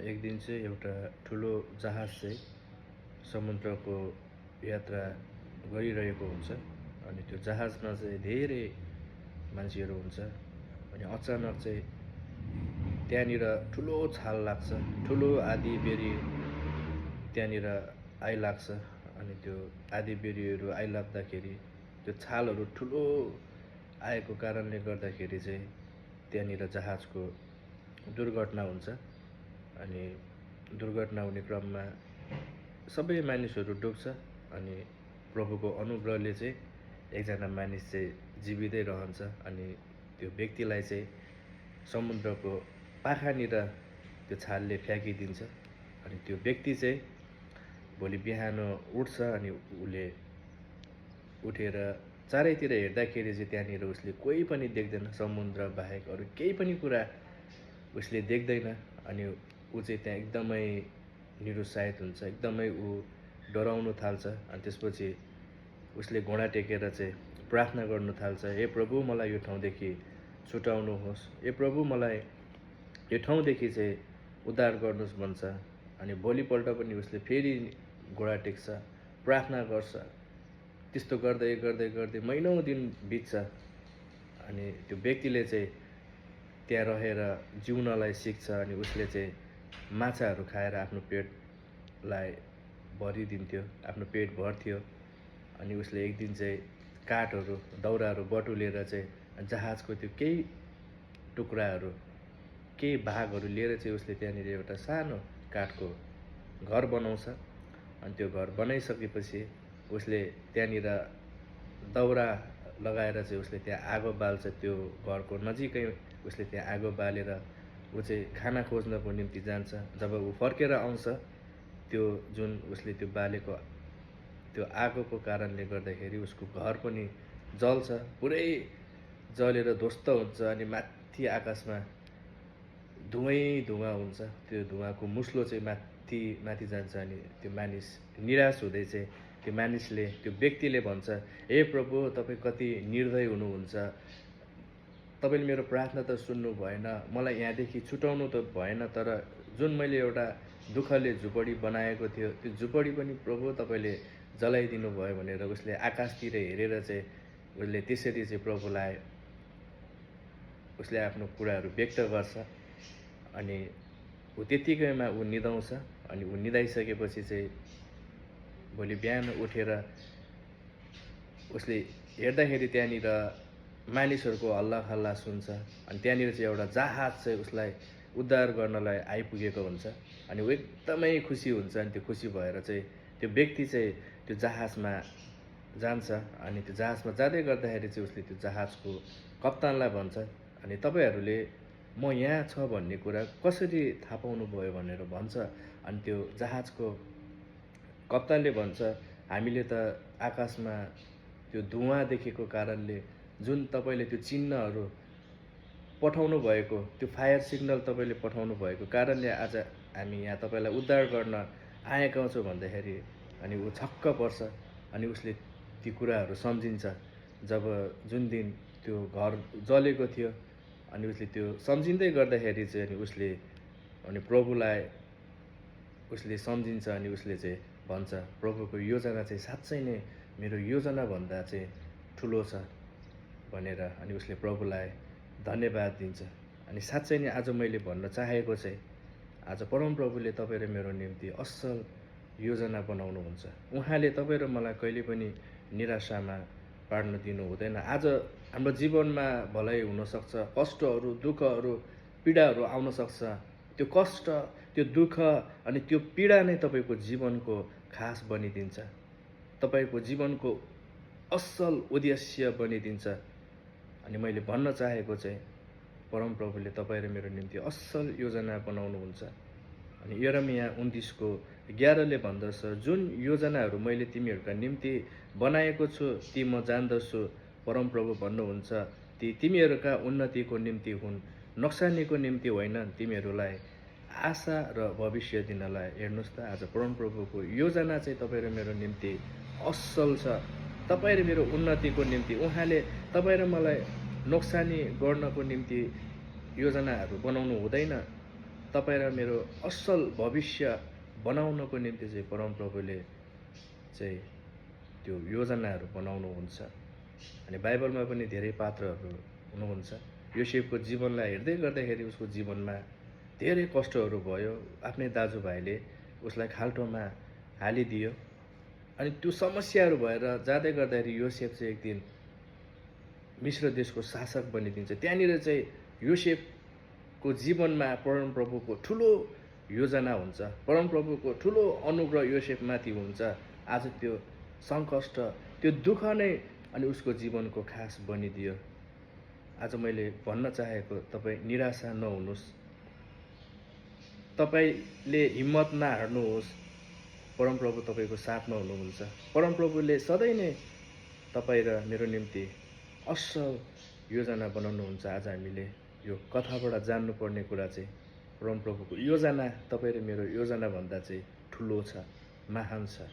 एक दिन चाहिँ एउटा ठुलो जहाज चाहिँ समुद्रको यात्रा गरिरहेको हुन्छ। अनि त्यो जहाजमा चाहिँ धेरै मान्छेहरू हुन्छ। अनि अचानक चाहिँ त्यहाँनिर ठुलो छाल लाग्छ, ठुलो आँधीबेहरी त्यहाँनिर आइलाग्छ। अनि त्यो आँधीबेहरीहरू आइलाग्दाखेरि त्यो छालहरू ठुलो आएको कारणले गर्दाखेरि चाहिँ त्यहाँनिर जहाजको दुर्घटना हुन्छ। अनि दुर्घटना हुने क्रममा सबै मानिसहरू डुब्छ। अनि प्रभुको अनुग्रहले चाहिँ एकजना मानिस चाहिँ जीवितै रहन्छ। अनि त्यो व्यक्तिलाई चाहिँ समुद्रको पाखानिर त्यो छालले फ्याँकिदिन्छ। अनि त्यो व्यक्ति चाहिँ भोलि बिहान उठ्छ। अनि उसले उठेर चारैतिर हेर्दाखेरि चाहिँ त्यहाँनिर उसले कोही पनि देख्दैन, समुद्र बाहेक अरू केही पनि कुरा उसले देख्दैन। अनि ऊ चाहिँ त्यहाँ एकदमै निरुत्साहित हुन्छ, एकदमै ऊ डराउनु थाल्छ। अनि त्यसपछि उसले घोडा टेकेर चाहिँ प्रार्थना गर्नु थाल्छ, हे प्रभु मलाई यो ठाउँदेखि छुटाउनुहोस्, हे प्रभु मलाई यो ठाउँदेखि चाहिँ उद्धार गर्नुहोस् भन्छ। अनि भोलिपल्ट पनि उसले फेरि घोडा टेक्छ, प्रार्थना गर्छ। त्यस्तो गर्दै गर्दै गर्दै महिनौँ दिन बित्छ। अनि त्यो व्यक्तिले चाहिँ त्यहाँ रहेर जिउनलाई सिक्छ। अनि उसले चाहिँ माछाहरू खाएर आफ्नो पेटलाई भरिदिन्थ्यो, आफ्नो पेट भर्थ्यो। अनि उसले एक दिन चाहिँ काठहरू दाउराहरू बटुलेर चाहिँ जहाजको त्यो केही टुक्राहरू केही भागहरू लिएर चाहिँ उसले त्यहाँनिर एउटा सानो काठको घर बनाउँछ। अनि त्यो घर बनाइसकेपछि उसले त्यहाँनिर दाउरा लगाएर चाहिँ उसले त्यहाँ आगो बाल्छ। त्यो घरको नजिकै उसले त्यहाँ आगो बालेर ऊ चाहिँ खाना खोज्नको निम्ति जान्छ। जब ऊ फर्केर आउँछ, त्यो जुन उसले त्यो बालेको त्यो आगोको कारणले गर्दाखेरि उसको घर पनि जल्छ, पुरै जलेर ध्वस्त हुन्छ। अनि माथि आकाशमा धुवैँ हुन्छ, त्यो धुवाँको मुस्लो चाहिँ माथि माथि जान्छ। अनि त्यो मानिस निराश हुँदै चाहिँ त्यो मानिसले त्यो व्यक्तिले भन्छ, हे प्रभु तपाईँ कति निर्दय हुनुहुन्छ, तपाईँले मेरो प्रार्थना त सुन्नु भएन, मलाई यहाँदेखि छुटाउनु त भएन, तर जुन मैले एउटा दुःखले झुपडी बनाएको थियो त्यो झुपडी पनि प्रभु तपाईँले जलाइदिनु भयो भनेर उसले आकाशतिर हेरेर चाहिँ उसले त्यसरी चाहिँ प्रभुलाई उसले आफ्नो कुराहरू व्यक्त गर्छ। अनि ऊ त्यत्तिकैमा ऊ निदाउँछ। अनि ऊ निदाइसकेपछि चाहिँ भोलि बिहान उठेर उसले हेर्दाखेरि त्यहाँनिर मानिसहरूको हल्ला खल्ला सुन्छ। अनि त्यहाँनिर चाहिँ एउटा जहाज चाहिँ उसलाई उद्धार गर्नलाई आइपुगेको हुन्छ। अनि ऊ एकदमै खुसी हुन्छ। अनि त्यो खुसी भएर चाहिँ त्यो व्यक्ति चाहिँ त्यो जहाजमा जान्छ। अनि त्यो जहाजमा जाँदै गर्दाखेरि चाहिँ उसले त्यो जहाजको कप्तानलाई भन्छ, अनि तपाईँहरूले म यहाँ छ भन्ने कुरा कसरी थाहा पाउनु भयो भनेर भन्छ। अनि त्यो जहाजको कप्तानले भन्छ, हामीले त आकाशमा त्यो धुवाँ देखेको कारणले जुन तपाईँले त्यो चिन्हहरू पठाउनु भएको, त्यो फायर सिग्नल तपाईँले पठाउनु भएको कारणले आज हामी यहाँ तपाईँलाई उद्धार गर्न आएका छौँ भन्दाखेरि अनि ऊ छक्क पर्छ। अनि उसले ती कुराहरू सम्झिन्छ, जब जुन दिन त्यो घर जलेको थियो। अनि उसले त्यो सम्झिँदै गर्दाखेरि चाहिँ अनि प्रभुलाई उसले सम्झिन्छ। अनि उसले चाहिँ भन्छ, प्रभुको योजना चाहिँ साँच्चै नै मेरो योजनाभन्दा चाहिँ ठुलो छ भनेर। अनि उसले प्रभुलाई धन्यवाद दिन्छ। अनि साँच्चै नै आज मैले भन्न चाहेको चाहिँ, आज परमप्रभुले तपाईँ र मेरो निम्ति असल योजना बनाउनुहुन्छ। उहाँले तपाईँ र मलाई कहिले पनि निराशामा पार्न दिनु हुँदैन। आज हाम्रो जीवनमा भलाइ हुनसक्छ, कष्टहरू, दुःखहरू, पीडाहरू आउन सक्छ। त्यो कष्ट, त्यो दुःख अनि त्यो पीडा नै तपाईँको जीवनको खास बनिदिन्छ, तपाईँको जीवनको असल उद्देश्य बनिदिन्छ। अनि मैले भन्न चाहेको चाहिँ, परमप्रभुले तपाईँ र मेरो निम्ति असल योजना बनाउनुहुन्छ। अनि यिर्मया 29:11 भन्दछ, जुन योजनाहरू मैले तिमीहरूका निम्ति बनाएको छु ती म जान्दछु, परमप्रभु भन्नुहुन्छ, ती तिमीहरूका उन्नतिको निम्ति हुन्, नोक्सानीको निम्ति होइन, तिमीहरूलाई आशा र भविष्य दिनलाई। हेर्नुहोस् त, आज परमप्रभुको योजना चाहिँ तपाईँ र मेरो निम्ति असल छ, तपाईँ र मेरो उन्नतिको निम्ति। उहाँले तपाईँ र मलाई नोक्सानी गर्नको निम्ति योजनाहरू बनाउनु हुँदैन। तपाईँ र मेरो असल भविष्य बनाउनको निम्ति चाहिँ परमप्रभुले चाहिँ त्यो योजनाहरू बनाउनुहुन्छ। अनि बाइबलमा पनि धेरै पात्रहरू हुनुहुन्छ। योसेफको जीवनलाई हेर्दै गर्दाखेरि उसको जीवनमा धेरै कष्टहरू भयो। आफ्नै दाजुभाइले उसलाई खाल्टोमा हालिदियो। अनि त्यो समस्याहरू भएर जाँदै गर्दाखेरि योसेफ चाहिँ एक दिन मिश्र देशको शासक बनिदिन्छ। त्यहाँनिर चाहिँ योसेफको जीवनमा परमप्रभुको ठुलो योजना हुन्छ। परमप्रभुको ठुलो अनुग्रह योसेफमाथि हुन्छ। आज त्यो सङ्कष्ट, त्यो दुःख नै अनि उसको जीवनको खास बनिदियो। आज मैले भन्न चाहेको, तपाईँ निराशा नहुनुहोस्, तपाईँले हिम्मत नहार्नुहोस्। परमप्रभु तपाईँको साथमा हुनुहुन्छ। परमप्रभुले सधैँ नै तपाईँ र मेरो निम्ति असल योजना बनाउनुहुन्छ। आज हामीले यो कथाबाट जान्नुपर्ने कुरा चाहिँ परमप्रभुको योजना तपाईँ र मेरो योजनाभन्दा चाहिँ ठुलो छ, महान छ।